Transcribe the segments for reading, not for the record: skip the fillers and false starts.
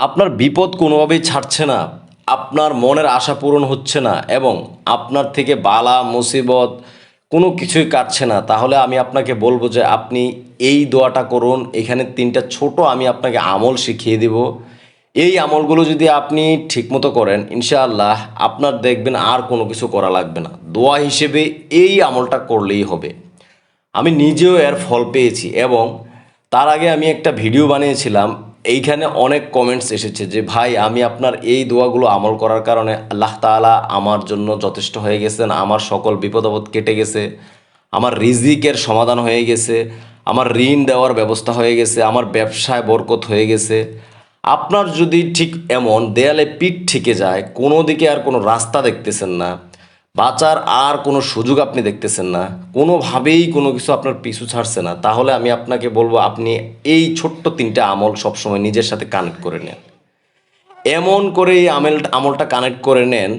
আপনার বিপদ কোনোভাবেই ছাড়ছে না, আপনার মনের আশা পূরণ হচ্ছে না এবং আপনার থেকে বালা মুসিবত কোনো কিছুই কাটছে না, তাহলে আমি আপনাকে বলবো যে আপনি এই দোয়াটা করুন। এখানে তিনটা ছোট আমি আপনাকে আমল শিখিয়ে দিব। এই আমলগুলো যদি আপনি ঠিকমতো করেন, ইনশাআল্লাহ আপনার দেখবেন আর কোনো কিছু করা লাগবে না। দোয়া হিসেবে এই আমলটা করলেই হবে। আমি নিজেও এর ফল পেয়েছি এবং তার আগে আমি একটা ভিডিও বানিয়েছিলাম। এইখানে অনেক কমেন্টস এসেছে যে ভাই, আমি আপনার এই দোয়াগুলো আমল করার কারণে আল্লাহ তাআলা আমার জন্য যথেষ্ট হয়ে গেছেন, আমার সকল বিপদ আপদ কেটে গেছে, আমার রিজিকের সমাধান হয়ে গেছে, আমার ঋণ দেওয়ার ব্যবস্থা হয়ে গেছে, আমার ব্যবসায় বরকত হয়ে গেছে। আপনার যদি ঠিক এমন দেয়ালে পিঠ থেকে যায়, কোনো দিকে আর কোনো রাস্তা দেখতেছেন না, বাঁচার আর কোনো সুযোগ আপনি দেখতেছেন না, কোনোভাবেই কোনো কিছু আপনার পিছু ছাড়ছে না, তাহলে আমি আপনাকে বলবো আপনি এই ছোট্ট তিনটা আমল সবসময় নিজের সাথে কানেক্ট করে নেন। এমন করে এই আমলটা কানেক্ট করে নেন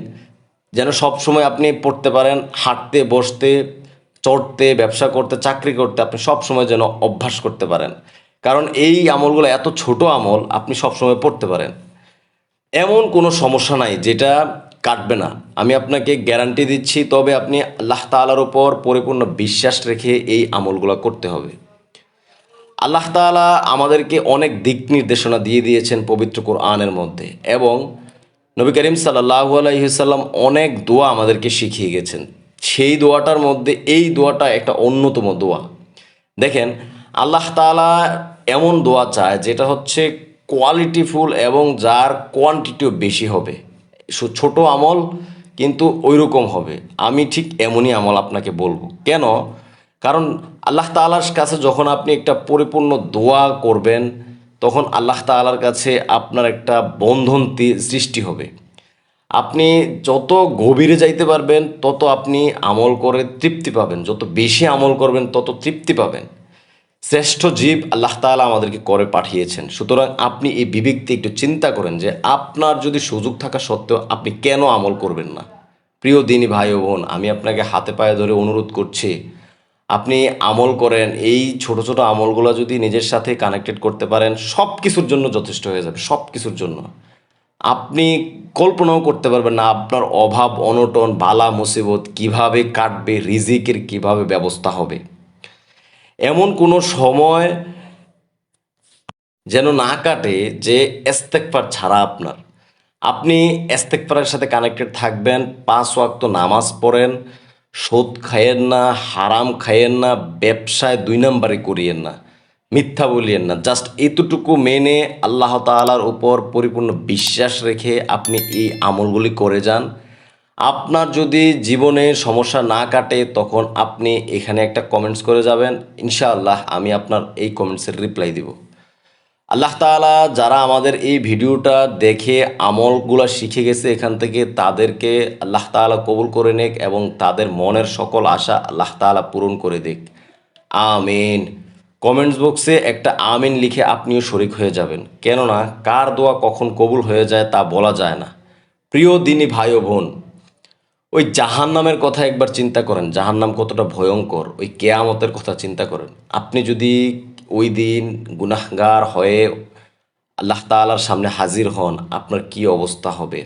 যেন সবসময় আপনি পড়তে পারেন, হাঁটতে বসতে চড়তে ব্যবসা করতে চাকরি করতে আপনি সবসময় যেন অভ্যাস করতে পারেন। কারণ এই আমলগুলো এত ছোট আমল, আপনি সবসময় পড়তে পারেন। এমন কোনো সমস্যা নাই যেটা কাটবে না, আমি আপনাকে গ্যারান্টি দিচ্ছি। তবে আপনি আল্লাহ তাআলার উপর পরিপূর্ণ বিশ্বাস রেখে এই আমলগুলো করতে হবে। আল্লাহ তাআলা আমাদেরকে অনেক দিক নির্দেশনা দিয়ে দিয়েছেন পবিত্র কোরআনের মধ্যে, এবং নবী করিম সাল্লাল্লাহু আলাইহি ওয়াসাল্লাম অনেক দোয়া আমাদেরকে শিখিয়ে গেছেন। সেই দোয়াটার মধ্যে এই দোয়াটা একটা অন্যতম দোয়া। দেখেন, আল্লাহ তাআলা এমন দোয়া চায় যেটা হচ্ছে কোয়ালিটিফুল এবং যার কোয়ান্টিটিও বেশি হবে। ছোট আমল কিন্তু ওই রকম হবে। আমি ঠিক এমনই আমল আপনাকে বলবো। কেন? কারণ আল্লাহ তাআলার কাছে যখন আপনি একটা পরিপূর্ণ দোয়া করবেন, তখন আল্লাহ তাআলার কাছে আপনার একটা বন্ধন সৃষ্টি হবে। আপনি যত গভীরে যাইতে পারবেন তত আপনি আমল করে তৃপ্তি পাবেন, যত বেশি আমল করবেন তত তৃপ্তি পাবেন। শ্রেষ্ঠ জীব আল্লাহ তাআলা আমাদেরকে করে পাঠিয়েছেন। সুতরাং আপনি এই বিবেক দিয়ে একটু চিন্তা করেন যে আপনার যদি সুযোগ থাকা সত্ত্বেও আপনি কেন আমল করবেন না। প্রিয় দিনী ভাই ও বোন, আমি আপনাকে হাতে পায়ে ধরে অনুরোধ করছি, আপনি আমল করেন। এই ছোট ছোট আমলগুলো যদি নিজের সাথে কানেক্টেড করতে পারেন, সব কিছুর জন্য যথেষ্ট হয়ে যাবে। সব কিছুর জন্য আপনি কল্পনাও করতে পারবেন না আপনার অভাব অনটন বালা মুসিবত কিভাবে কাটবে, রিজিকের কিভাবে ব্যবস্থা হবে। এমন কোনো সময় যেন না কাটে যে ইস্তেগফার ছাড়া আপনি ইস্তেগফারের সাথে কানেক্টেড থাকবেন। 5 ওয়াক্ত নামাজ পড়েন, সুদ খায়েন না, হারাম খায়েন না, ব্যবসায় 2 নাম্বারি করিয়েন না, মিথ্যা বলিয়েন না। জাস্ট এতটুকু মেনে আল্লাহ তাআলার উপর পরিপূর্ণ বিশ্বাস রেখে আপনি এই আমলগুলি করে যান। আপনার যদি জীবনে সমস্যা না কাটে, তখন আপনি এখানে একটা কমেন্টস করে যাবেন। ইনশাআল্লাহ আমি আপনার এই কমেন্টসের রিপ্লাই দিব। আল্লাহ তাআলা যারা আমাদের এই ভিডিওটা দেখে আমলগুলা শিখে গেছে এখান থেকে, তাদেরকে আল্লাহ তাআলা কবুল করে নেক এবং তাদের মনের সকল আশা আল্লাহ তাআলা পূরণ করে দিক। আমিন। কমেন্টস বক্সে একটা আমিন লিখে আপনিও শরিক হয়ে যাবেন। কেননা কার দোয়া কখন কবুল হয়ে যায় তা বলা যায় না। প্রিয় দিনী ভাই ও বোন, ওই জাহান্নামের কথা একবার চিন্তা করেন, জাহান্নাম কতটা ভয়ঙ্কর। ওই কেয়ামতের কথা চিন্তা করেন। আপনি যদি ওই দিন গুনাহগার হয়ে আল্লাহ তাআলার সামনে হাজির হন, আপনার কি অবস্থা হবে।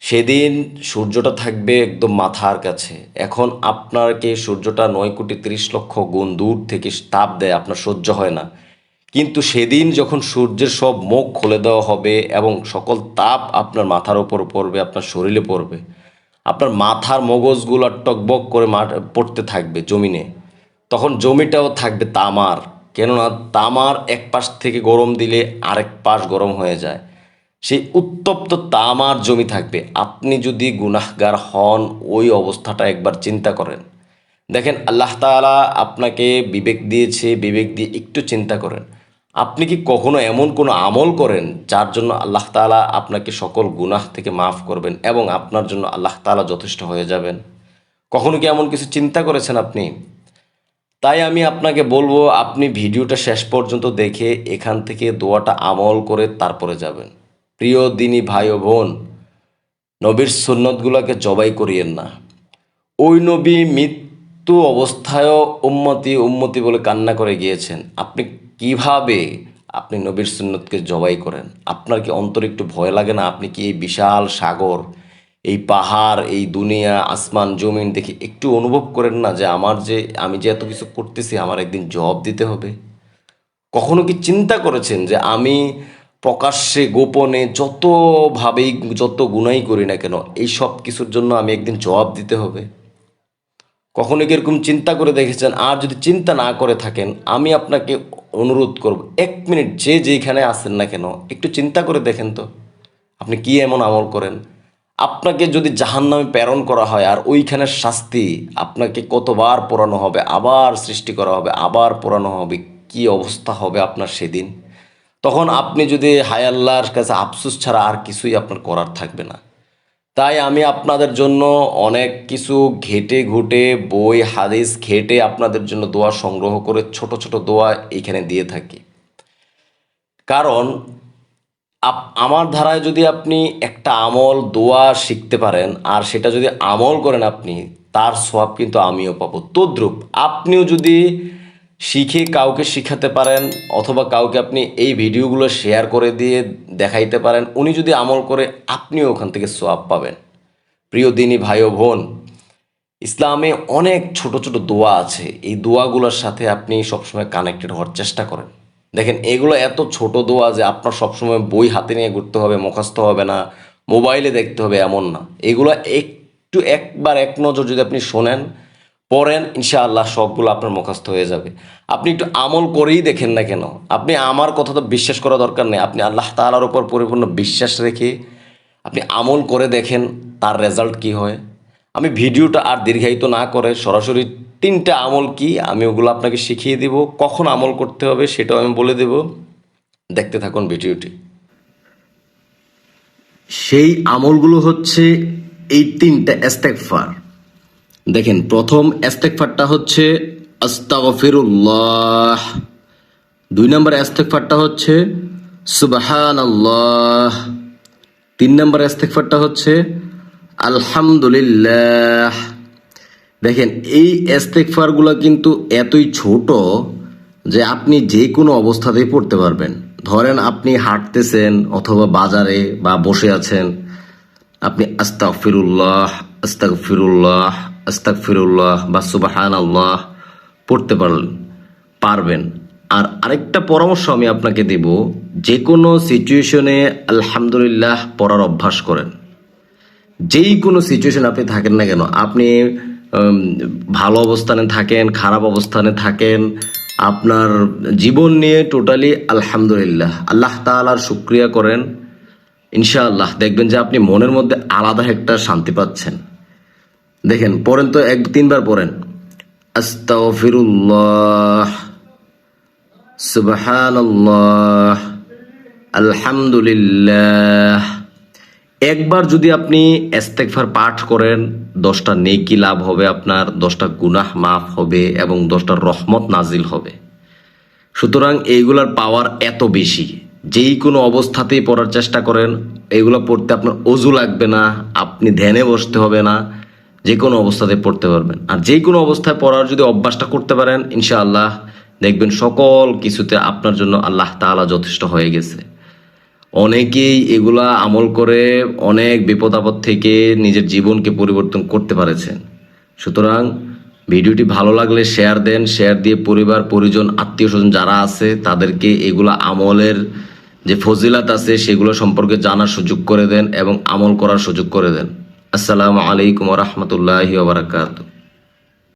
সেদিন সূর্যটা থাকবে একদম মাথার কাছে। এখন আপনাকে সূর্যটা 9,30,00,000 গুণ দূর থেকে তাপ দেয়, আপনার সহ্য হয় না। কিন্তু সেদিন যখন সূর্যের সব মুখ খুলে দেওয়া হবে এবং সকল তাপ আপনার মাথার ওপর পড়বে, আপনার শরীরে পড়বে, আপনার মাথার মগজগুলো টকবক করে পড়তে থাকবে জমিনে। তখন জমিটাও থাকবে তামার। কেননা তামার এক পাশ থেকে গরম দিলে আরেক পাশ গরম হয়ে যায়। সেই উত্তপ্ত তামার জমি থাকবে। আপনি যদি গুনাহগার হন, ওই অবস্থাটা একবার চিন্তা করেন। দেখেন, আল্লাহ তাআলা আপনাকে বিবেক দিয়েছে, বিবেক দিয়ে একটু চিন্তা করেন। আপনি কি কখনো এমন কোনো আমল করেন যার জন্য আল্লাহ তাআলা আপনাকে সকল গুনাহ থেকে মাফ করবেন এবং আপনার জন্য আল্লাহ তাআলা যথেষ্ট হয়ে যাবেন? কখনো কি এমন কিছু চিন্তা করেছেন আপনি? তাই আমি আপনাকে বলবো, আপনি ভিডিওটা শেষ পর্যন্ত দেখে এখান থেকে দোয়াটা আমল করে তারপরে যাবেন। প্রিয় দিনী ভাই ও বোন, নবীর সুন্নতগুলোকে জবাই করিয়েন না। ওই নবী মৃত্যু অবস্থায়ও উম্মতি উম্মতি বলে কান্না করে গিয়েছেন। আপনি কিভাবে আপনি নবীর সুন্নতকে জবাই করেন। আপনার কি অন্তরে একটু ভয় লাগে না? আপনি কি এই বিশাল সাগর, এই পাহাড়, এই দুনিয়া, আসমান জমিন দেখে একটু অনুভব করেন না যে আমি যে এত কিছু করতেছি আমার একদিন জবাব দিতে হবে? কখনো কি চিন্তা করেছেন যে আমি প্রকাশ্যে গোপনে যতভাবেই যত গুনাই করি না কেন এই সব কিছুর জন্য আমি একদিন জবাব দিতে হবে? কখনো কি এরকম চিন্তা করে দেখেছেন? আর যদি চিন্তা না করে থাকেন আমি আপনাকে অনুরোধ করব, 1 মিনিট যে যেখানে আছেন না কেন একটু চিন্তা করে দেখেন তো আপনি কি এমন আমল করেন। আপনাকে যদি জাহান্নামে প্রেরণ করা হয় আর ওইখানের শাস্তি আপনাকে কতবার পোড়ানো হবে, আবার সৃষ্টি করা হবে, আবার পোড়ানো হবে, কি অবস্থা হবে আপনার সেদিন? তখন আপনি যদি হায় আল্লাহর কাছে আফসোস ছাড়া আর কিছুই আপনার করার থাকবে না। তাই আমি আপনাদের জন্য অনেক কিছু ঘেটে ঘুটে বই হাদিস ঘেটে আপনাদের জন্য দোয়া সংগ্রহ করে ছোট ছোট দোয়া এইখানে দিয়ে থাকি। কারণ আমার ধারায় যদি আপনি একটা আমল দোয়া শিখতে পারেন আর সেটা যদি আমল করেন আপনি, তার সওয়াব কিন্তু আমিও পাবো। তদ্রূপ আপনিও যদি শিখে কাউকে শিখাতে পারেন অথবা কাউকে আপনি এই ভিডিওগুলো শেয়ার করে দিয়ে দেখাইতে পারেন, উনি যদি আমল করে আপনিও ওখান থেকে সওয়াব পাবেন। প্রিয় দিনী ভাই ও বোন, ইসলামে অনেক ছোট ছোট দোয়া আছে। এই দোয়াগুলোর সাথে আপনি সবসময় কানেক্টেড হওয়ার চেষ্টা করেন। দেখেন এগুলো এত ছোট দোয়া যে আপনার সবসময় বই হাতে নিয়ে ঘুরতে হবে, মুখস্থ হবে না, মোবাইলে দেখতে হবে এমন না। এগুলো একটু একবার এক নজর যদি আপনি শোনেন পড়েন, ইনশাআল্লাহ সবগুলো আপনার মুখস্থ হয়ে যাবে। আপনি একটু আমল করেই দেখেন না কেন? আপনি আমার কথা তো বিশ্বাস করা দরকার নেই, আপনি আল্লাহ তাআলার উপর পরিপূর্ণ বিশ্বাস রেখে আপনি আমল করে দেখেন তার রেজাল্ট কি হয়। আমি ভিডিওটা আর দীর্ঘায়িত না করে সরাসরি 3টা আমল কি আমি ওগুলো আপনাকে শিখিয়ে দেব, কখন আমল করতে হবে সেটাও আমি বলে দেব। দেখতে থাকুন ভিডিওটি। সেই আমলগুলো হচ্ছে এই 3টা ইস্তেগফার। দেখেন প্রথম ইস্তেগফারটা হচ্ছে আস্তাগফিরুল্লাহ। 2 নম্বর ইস্তেগফারটা হচ্ছে সুবহানাল্লাহ। 3 নম্বর ইস্তেগফারটা হচ্ছে আলহামদুলিল্লাহ। দেখেন এই ইস্তেগফারগুলো কিন্তু এতই ছোট যে আপনি যে কোনো অবস্থাতেই পড়তে পারবেন। ধরেন আপনি হাঁটতেছেন অথবা বাজারে বা বসে আছেন, আপনি আস্তাগফিরুল্লাহ আস্তাগফিরুল্লাহ আস্তাগফিরুল্লাহ বা সুবহানাল্লাহ পড়তে পারবেন। আর আরেকটা পরামর্শ আমি আপনাকে দেব, যে কোনো সিচুয়েশনে আলহামদুলিল্লাহ পড়ার অভ্যাস করেন। যেই কোনো সিচুয়েশন আপনি থাকেন না কেন, আপনি ভালো অবস্থানে থাকেন, খারাপ অবস্থানে থাকেন, আপনার জীবন নিয়ে টোটালি আলহামদুলিল্লাহ আল্লাহ তাআলার শুকরিয়া করেন, ইনশাআল্লাহ দেখবেন যে আপনি মনের মধ্যে আলাদা একটা শান্তি পাচ্ছেন। দেখেন পড়েন তো 3বার পড়েন, আস্তাগফিরুল্লাহ সুবহানাল্লাহ আলহামদুলিল্লাহ। একবার যদি আপনি ইস্তেগফার পাঠ করেন 10টা নেকি লাভ হবে, আপনার 10টা গুনাহ মাফ হবে এবং 10টা রহমত নাজিল হবে। সুতরাং এইগুলার পাওয়ার এত বেশি, যেই কোনো অবস্থাতেই পড়ার চেষ্টা করেন। এগুলো পড়তে আপনার অজু লাগবে না, আপনি ধ্যানে বসতে হবে না, যে কোনো অবস্থাতে পড়তে পারবেন। আর যে কোনো অবস্থায় পড়ার যদি অভ্যাসটা করতে পারেন ইনশাআল্লাহ দেখবেন সকল কিছুতে আপনার জন্য আল্লাহ তাআলা যথেষ্ট হয়ে গেছে। অনেকেই এগুলা আমল করে অনেক বিপদ আপদ থেকে নিজের জীবনকে পরিবর্তন করতে পারেছেন। সুতরাং ভিডিওটি ভালো লাগলে শেয়ার দেন, শেয়ার দিয়ে পরিবার পরিজন আত্মীয় স্বজন যারা আছে তাদেরকে এগুলা আমলের যে ফজিলাত আছে সেগুলো সম্পর্কে জানার সুযোগ করে দেন এবং আমল করার সুযোগ করে দেন। আসসালামু আলাইকুম ওয়া রাহমাতুল্লাহি ওয়া বারাকাতুহু।